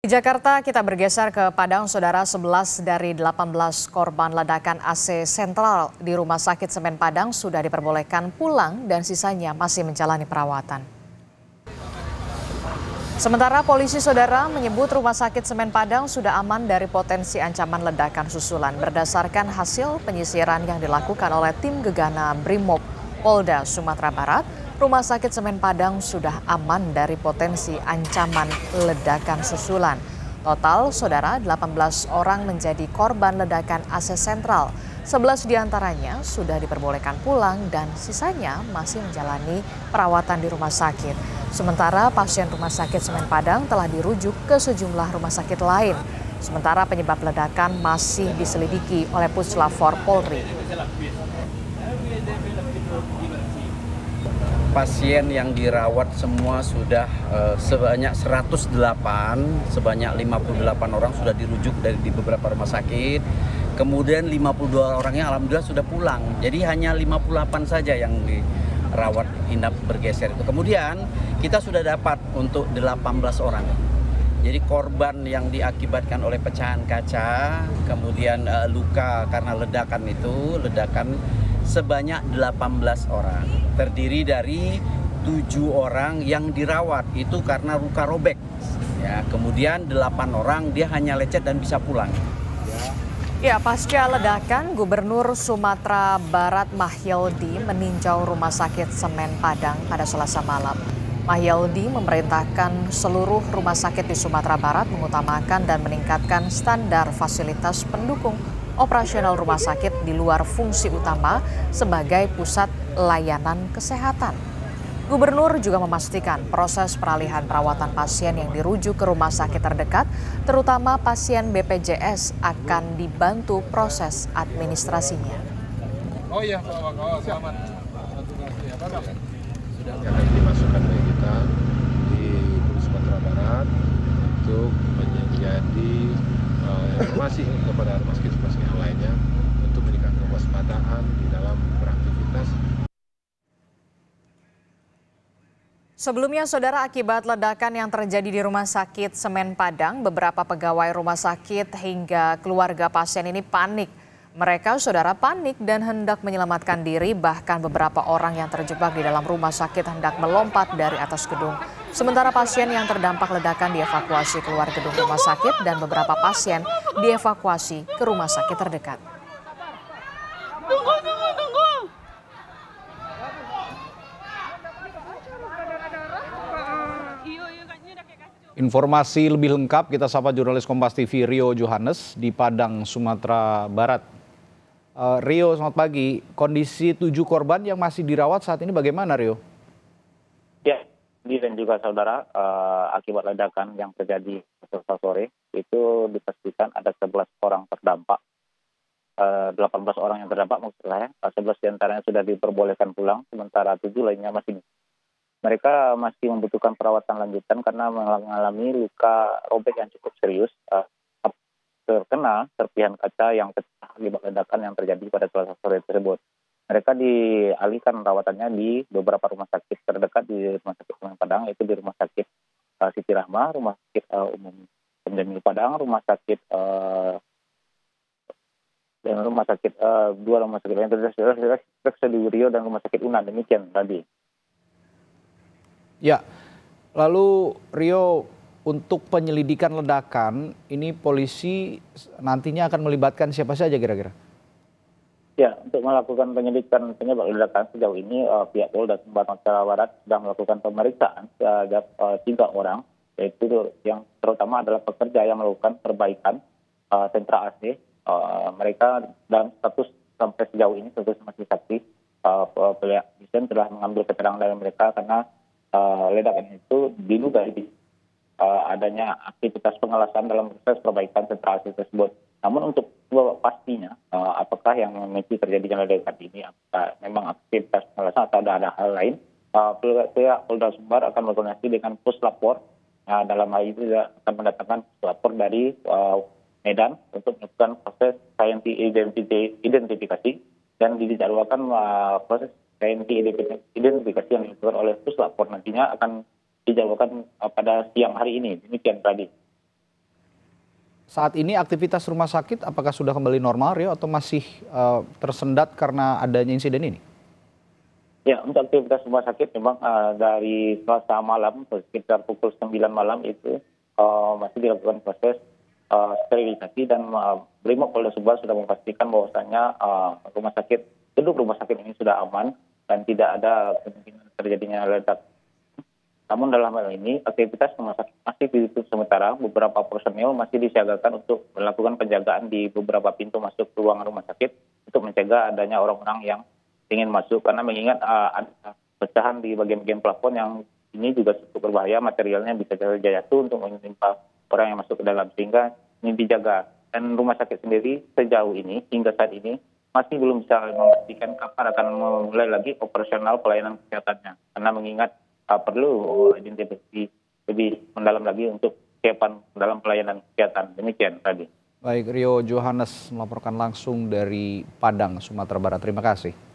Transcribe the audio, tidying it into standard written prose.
Di Jakarta kita bergeser ke Padang, Saudara. 11 dari 18 korban ledakan AC sentral di Rumah Sakit Semen Padang sudah diperbolehkan pulang dan sisanya masih menjalani perawatan. Sementara polisi, Saudara, menyebut Rumah Sakit Semen Padang sudah aman dari potensi ancaman ledakan susulan. Berdasarkan hasil penyisiran yang dilakukan oleh tim Gegana Brimob Polda Sumatera Barat, Rumah Sakit Semen Padang sudah aman dari potensi ancaman ledakan susulan. Total, Saudara, 18 orang menjadi korban ledakan AC sentral. 11 diantaranya sudah diperbolehkan pulang dan sisanya masih menjalani perawatan di rumah sakit. Sementara pasien Rumah Sakit Semen Padang telah dirujuk ke sejumlah rumah sakit lain. Sementara penyebab ledakan masih diselidiki oleh Puslapfor Polri. Pasien yang dirawat semua sudah sebanyak 108, sebanyak 58 orang sudah dirujuk di beberapa rumah sakit. Kemudian 52 orangnya alhamdulillah sudah pulang. Jadi hanya 58 saja yang dirawat inap bergeser itu. Kemudian kita sudah dapat untuk 18 orang. Jadi korban yang diakibatkan oleh pecahan kaca, kemudian luka karena ledakan sebanyak 18 orang. Terdiri dari 7 orang yang dirawat itu karena luka robek. Ya, kemudian 8 orang dia hanya lecet dan bisa pulang. Ya, pasca ledakan, Gubernur Sumatera Barat Mahyildi meninjau Rumah Sakit Semen Padang pada Selasa malam. Mahyildi memerintahkan seluruh rumah sakit di Sumatera Barat mengutamakan dan meningkatkan standar fasilitas pendukung operasional rumah sakit di luar fungsi utama sebagai pusat layanan kesehatan. Gubernur juga memastikan proses peralihan perawatan pasien yang dirujuk ke rumah sakit terdekat, terutama pasien BPJS, akan dibantu proses administrasinya. Oh iya, selamat. Sudah dimasukkan oleh kita di Sumatera Barat untuk menjadi informasi kepada rumah sakit yang lainnya untuk memberikan kewaspadaan di dalam beraktivitas. Sebelumnya, Saudara, akibat ledakan yang terjadi di Rumah Sakit Semen Padang, beberapa pegawai rumah sakit hingga keluarga pasien ini panik. Mereka, Saudara, panik dan hendak menyelamatkan diri, bahkan beberapa orang yang terjebak di dalam rumah sakit hendak melompat dari atas gedung. Sementara pasien yang terdampak ledakan dievakuasi keluar gedung rumah sakit dan beberapa pasien dievakuasi ke rumah sakit terdekat. Tunggu. Informasi lebih lengkap kita sapa jurnalis Kompas TV Rio Johannes di Padang, Sumatera Barat. Rio, selamat pagi. Kondisi 7 korban yang masih dirawat saat ini bagaimana, Rio? Ya, dan juga saudara, akibat ledakan yang terjadi Selasa sore itu dipastikan ada 11 orang terdampak. 18 orang yang terdampak maksudnya, 11 diantaranya sudah diperbolehkan pulang, sementara 7 lainnya masih. Mereka masih membutuhkan perawatan lanjutan karena mengalami luka robek yang cukup serius, terkena serpihan kaca yang pecah akibat ledakan yang terjadi pada Selasa sore tersebut. Mereka dialihkan perawatannya di beberapa rumah sakit terdekat di Rumah Sakit Semen Padang, yaitu di Rumah Sakit Siti Rahma, Rumah Sakit Umum Jamil Padang, Rumah Sakit dan Rumah Sakit dua rumah sakit lain di Rio dan Rumah Sakit Unan. Demikian tadi. Ya, lalu Rio, untuk penyelidikan ledakan ini polisi nantinya akan melibatkan siapa saja kira-kira? Ya, untuk melakukan penyelidikan penyebab ledakan sejauh ini pihak Polda Sumatera Barat sudah melakukan pemeriksaan terhadap 3 orang, yaitu yang terutama adalah pekerja yang melakukan perbaikan sentra AC. Mereka dalam status sampai sejauh ini status masih saksi. Pihak Polisian telah mengambil keterangan dari mereka karena ledakan itu diduga adanya aktivitas pengelasan dalam proses perbaikan sentra AC tersebut. Namun untuk pastinya apakah yang memicu terjadinya ledakan ini, apakah memang aktivitas pengelasan atau ada hal lain, pihak Polda Sumbar akan berkoordinasi dengan Puslapfor. Dalam hal itu akan mendatangkan Puslapfor dari Medan untuk melakukan proses scientific identifikasi dan dijadwalkan proses identifikasi yang dilakukan oleh Puslapfor nantinya akan dijadwalkan pada siang hari ini. Demikian tadi. Saat ini aktivitas rumah sakit apakah sudah kembali normal, Rio, atau masih tersendat karena adanya insiden ini? Ya, untuk aktivitas rumah sakit memang dari Selasa malam sekitar pukul 9 malam itu masih dilakukan proses sterilisasi dan Brimob Polda Sumbar sudah memastikan bahwasanya gedung rumah sakit ini sudah aman dan tidak ada kemungkinan terjadinya ledakan. Namun dalam hal ini aktivitas rumah sakit masih ditutup sementara. Beberapa personil masih disiagakan untuk melakukan penjagaan di beberapa pintu masuk ruangan rumah sakit untuk mencegah adanya orang-orang yang ingin masuk, karena mengingat ada pecahan di bagian-bagian plafon yang ini juga cukup berbahaya, materialnya bisa jatuh untuk menimpa orang yang masuk ke dalam, sehingga ini dijaga. Dan rumah sakit sendiri sejauh ini hingga saat ini masih belum bisa memastikan kapan akan memulai lagi operasional pelayanan kesehatannya, karena mengingat perlu identifikasi lebih mendalam lagi untuk kesiapan dalam pelayanan kesehatan. Demikian tadi. Baik, Rio Johannes melaporkan langsung dari Padang, Sumatera Barat. Terima kasih.